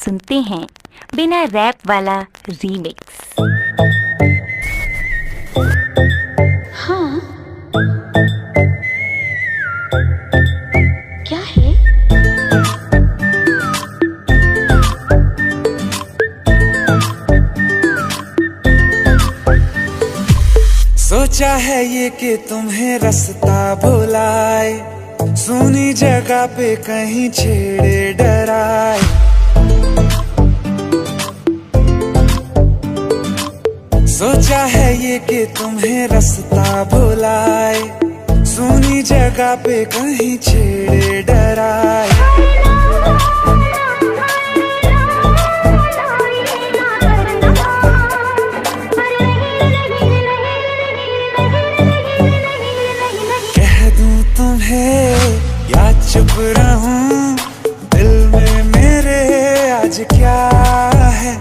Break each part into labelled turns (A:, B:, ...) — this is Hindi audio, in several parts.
A: सुनते हैं बिना रैप वाला रीमिक्स।
B: हाँ, क्या है?
C: सोचा है ये कि तुम्हें रास्ता भुलाए, सुनी जगह पे कहीं छेड़े डराए। सोचा है ये कि तुम्हें रास्ता भुलाए, सुनी जगह पे कहीं छेड़े डराए। कह दूं तुम्हें या चुप रहूं, दिल में मेरे आज क्या है?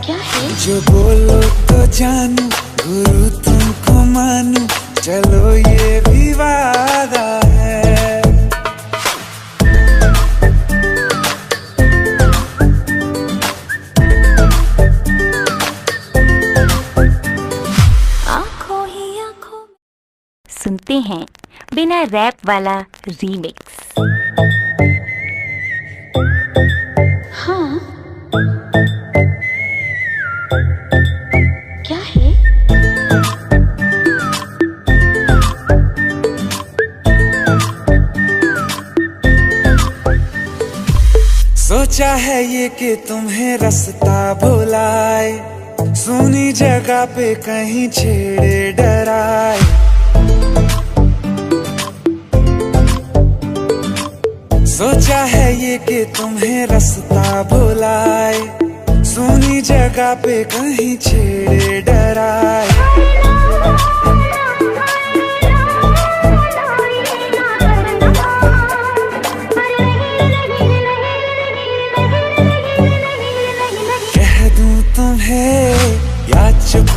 C: जो बोलो तो जानू, गुरु तुमको मानू, चलो ये भी वादा है।
A: आंखों ही आंखों सुनते हैं बिना रैप वाला रीमिक्स।
B: हाँ, क्या है?
C: सोचा है ये कि तुम्हें रास्ता भुलाए, सुनी जगह पे कहीं छेड़े डराए। सोचा है ये कि तुम्हें रास्ता भुलाए, सुनी जगह पे कहीं छेड़े डराए। कह दूं तुम्हें या चुप